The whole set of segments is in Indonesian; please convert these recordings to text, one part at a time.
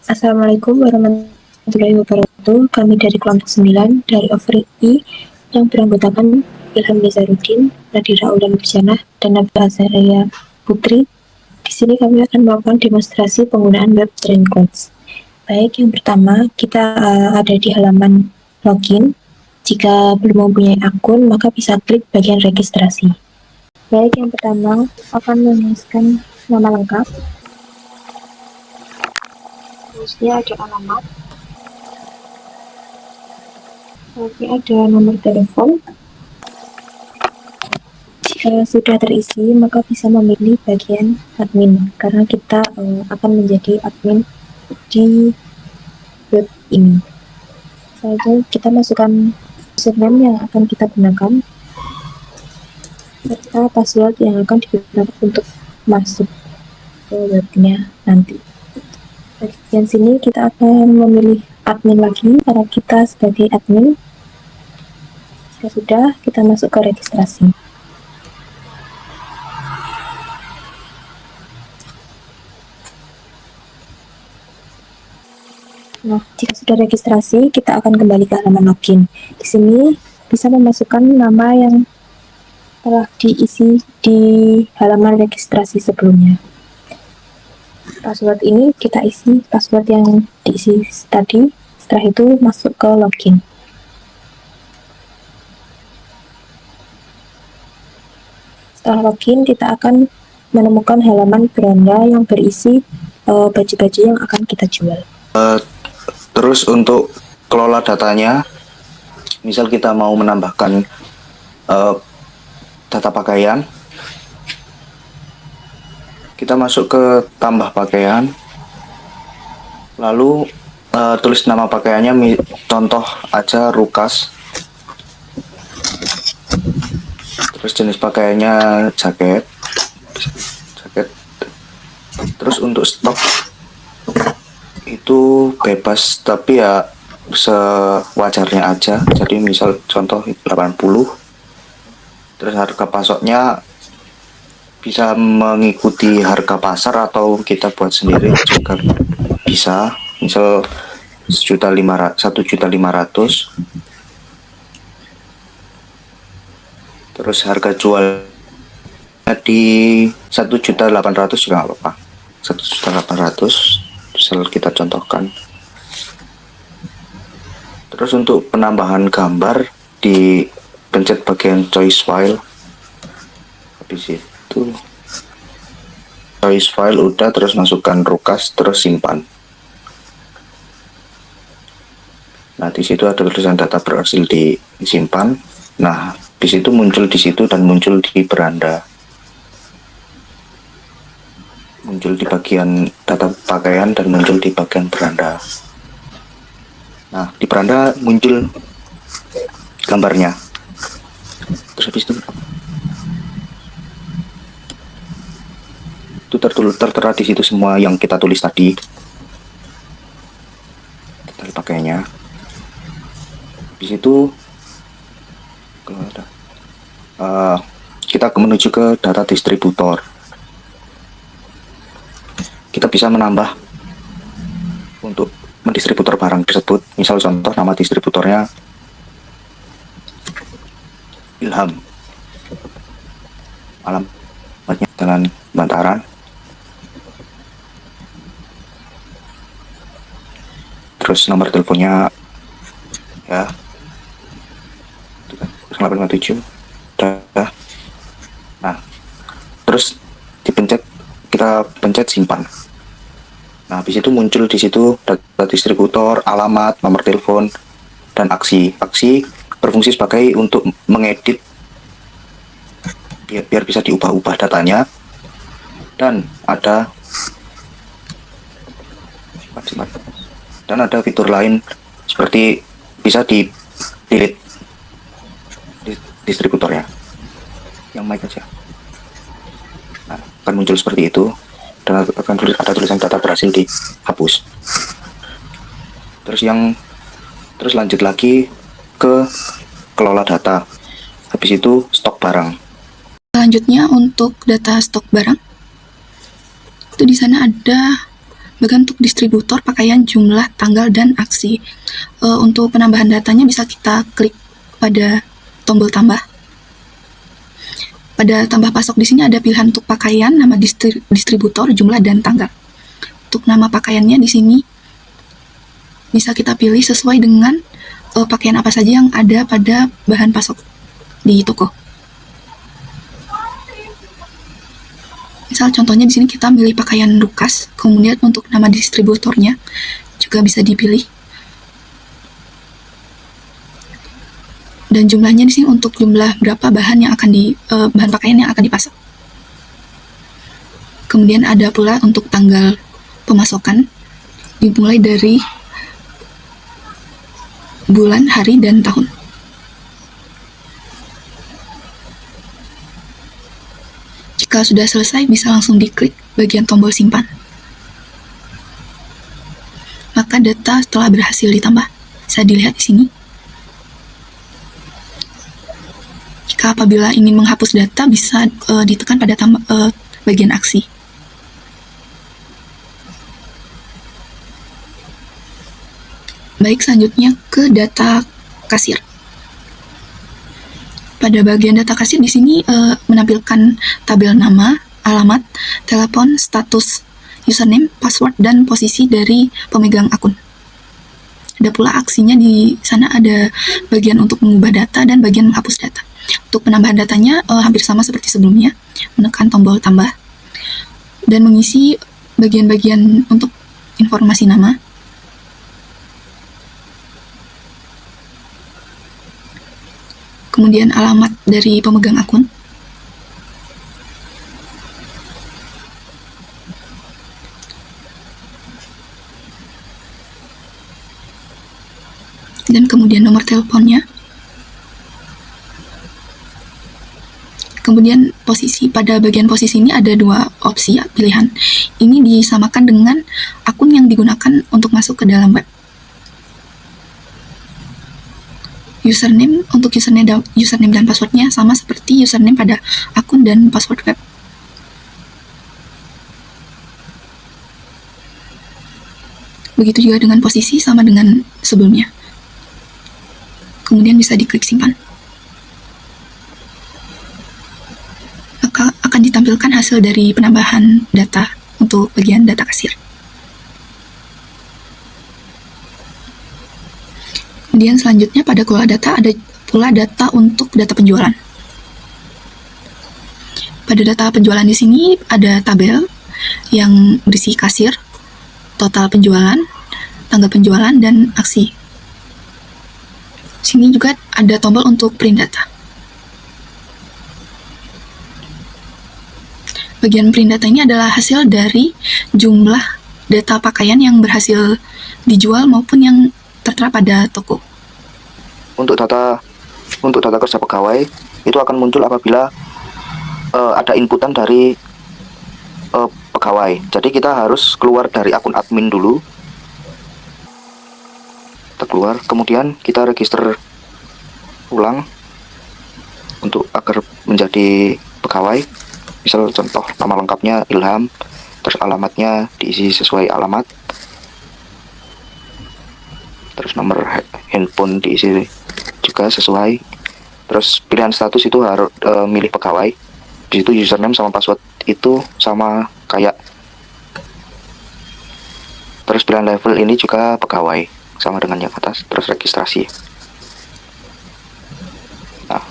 Assalamualaikum warahmatullahi wabarakatuh. Kami dari kelompok 9 dari OVRI yang beranggotakan Ilham Nizaruddin, Nadira Aulia Nurjannah, dan Nabila Azaria Putri. Di sini kami akan melakukan demonstrasi penggunaan web Trend Codes. Baik, yang pertama kita ada di halaman login. Jika belum mempunyai akun, maka bisa klik bagian registrasi. Baik, yang pertama akan menuliskan nama lengkap. Terusnya ada alamat. Oke, ada nomor telepon. Jika sudah terisi, maka bisa memilih bagian admin, karena kita akan menjadi admin di web ini. Selanjutnya kita masukkan username yang akan kita gunakan, serta password yang akan digunakan untuk masuk ke webnya nanti. Bagian sini kita akan memilih admin lagi, karena kita sebagai admin. Jika sudah, kita masuk ke registrasi. Nah, jika sudah registrasi, kita akan kembali ke halaman login. Di sini bisa memasukkan nama yang telah diisi di halaman registrasi sebelumnya. Password ini kita isi password yang diisi tadi. Setelah itu masuk ke login. Setelah login, kita akan menemukan halaman beranda yang berisi baju-baju yang akan kita jual. Terus untuk kelola datanya, misal kita mau menambahkan data pakaian, kita masuk ke tambah pakaian, lalu tulis nama pakaiannya, contoh aja Rukas, terus jenis pakaiannya jaket. Terus untuk stok itu bebas, tapi ya sewajarnya aja. Jadi misal contoh 80. Terus harga pasoknya bisa mengikuti harga pasar atau kita buat sendiri juga bisa. Misal 1.500.000. Terus harga jual di 1.800.000 juga nggak apa-apa. 1.800.000 misal kita contohkan. Terus untuk penambahan gambar, di pencet bagian choice file. Habis itu choice file udah, terus masukkan Rukas, terus simpan. Nah, di situ ada tulisan data berhasil disimpan. Nah, di situ muncul di situ dan muncul di beranda. Muncul di bagian data pakaian dan muncul di bagian beranda. Nah, di beranda muncul gambarnya. Terus habis itu tertera di situ semua yang kita tulis tadi. Kita pakainya. Habis itu kita menuju ke data distributor. Kita bisa menambah untuk mendistributor barang tersebut. Misal contoh nama distributornya Ilham, alamatnya Jalan Bantaran, terus nomor teleponnya ya 857. Nah, terus kita pencet simpan. Nah, habis itu muncul di situ data distributor, alamat, nomor telepon, dan aksi. Aksi berfungsi sebagai untuk mengedit biar bisa diubah-ubah datanya. Dan ada fitur lain seperti bisa di delete distributornya. Yang mic aja. Nah, akan muncul seperti itu. Dan akan ada tulisan data berhasil dihapus. Terus lanjut lagi ke kelola data. Habis itu stok barang. Selanjutnya untuk data stok barang, itu di sana ada Bagian untuk distributor, pakaian, jumlah, tanggal, dan aksi. Untuk penambahan datanya bisa kita klik pada tombol tambah. Pada tambah pasok di sini ada pilihan untuk pakaian, nama distributor, jumlah, dan tanggal. Untuk nama pakaiannya di sini bisa kita pilih sesuai dengan pakaian apa saja yang ada pada bahan pasok di toko. Misal contohnya di sini kita pilih pakaian Lukas, kemudian untuk nama distributornya juga bisa dipilih. Dan jumlahnya di sini untuk jumlah berapa bahan pakaian yang akan dipasok. Kemudian ada pula untuk tanggal pemasokan, dimulai dari bulan, hari, dan tahun. Jika sudah selesai, bisa langsung diklik bagian tombol simpan. Maka data telah berhasil ditambah. Bisa dilihat di sini. Jika apabila ingin menghapus data, bisa ditekan pada bagian aksi. Baik, selanjutnya ke data kasir. Pada bagian data kasir di sini menampilkan tabel nama, alamat, telepon, status, username, password, dan posisi dari pemegang akun. Ada pula aksinya di sana, ada bagian untuk mengubah data dan bagian menghapus data. Untuk penambahan datanya hampir sama seperti sebelumnya, menekan tombol tambah dan mengisi bagian-bagian untuk informasi nama. Kemudian alamat dari pemegang akun. Dan kemudian nomor teleponnya. Kemudian posisi, pada bagian posisi ini ada dua opsi pilihan. Ini disamakan dengan akun yang digunakan untuk masuk ke dalam web. Username, untuk username dan passwordnya sama seperti username pada akun dan password web. Begitu juga dengan posisi, sama dengan sebelumnya. Kemudian bisa diklik simpan. Maka akan ditampilkan hasil dari penambahan data untuk bagian data kasir. Kemudian selanjutnya pada kelola data ada pula data untuk data penjualan. Pada data penjualan di sini ada tabel yang berisi kasir, total penjualan, tanggal penjualan, dan aksi. Sini juga ada tombol untuk print data. Bagian print data ini adalah hasil dari jumlah data pakaian yang berhasil dijual maupun yang tertera pada toko. Untuk data kerja pegawai itu akan muncul apabila ada inputan dari pegawai. Jadi kita harus keluar dari akun admin dulu. Kita keluar, kemudian kita register ulang untuk agar menjadi pegawai. Misal contoh nama lengkapnya Ilham, terus alamatnya diisi sesuai alamat, terus nomor handphone diisi juga sesuai, terus pilihan status itu harus milih pegawai. Di situ username sama password itu sama kayak, terus pilihan level ini juga pegawai sama dengan yang atas, terus registrasi. Nah,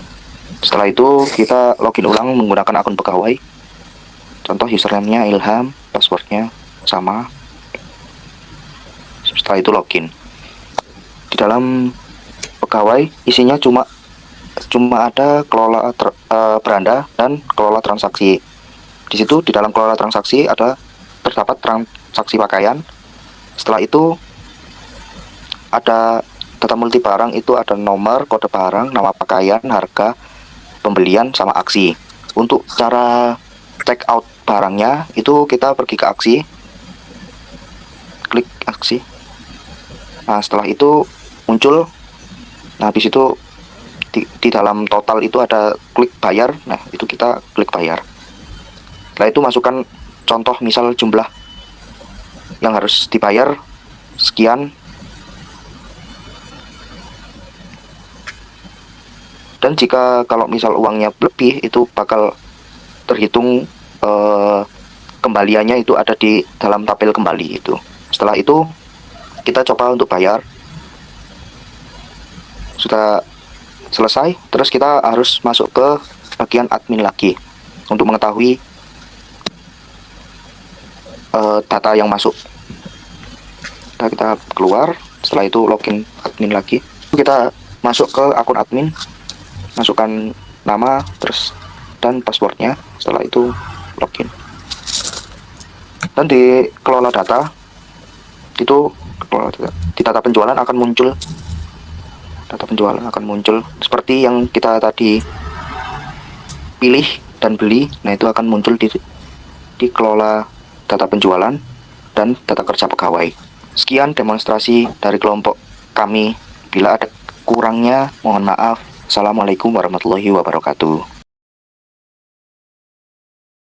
setelah itu kita login ulang menggunakan akun pegawai. Contoh username-nya Ilham, passwordnya sama. Setelah itu login. Di dalam pegawai isinya cuma ada kelola beranda dan kelola transaksi. Di situ di dalam kelola transaksi terdapat transaksi pakaian. Setelah itu ada data multi barang, itu ada nomor, kode barang, nama pakaian, harga, pembelian, sama aksi. Untuk cara check out barangnya itu kita pergi ke aksi, klik aksi. Nah, setelah itu muncul, nah habis itu di dalam total itu ada klik bayar. Nah, itu kita klik bayar. Setelah itu masukkan contoh, misal jumlah yang harus dibayar sekian. Dan jika kalau misal uangnya lebih, itu bakal terhitung kembaliannya itu ada di dalam tabel kembali itu. Setelah itu kita coba untuk bayar. Sudah selesai, terus kita harus masuk ke bagian admin lagi untuk mengetahui data yang masuk. Kita keluar, setelah itu login admin lagi. Kita masuk ke akun admin, masukkan nama terus dan passwordnya. Setelah itu login. Dan di kelola data itu, di data penjualan akan muncul, data penjualan akan muncul seperti yang kita tadi pilih dan beli. Nah, itu akan muncul di kelola data penjualan dan data kerja pegawai. Sekian demonstrasi dari kelompok kami. Bila ada kurangnya, mohon maaf. Assalamualaikum warahmatullahi wabarakatuh.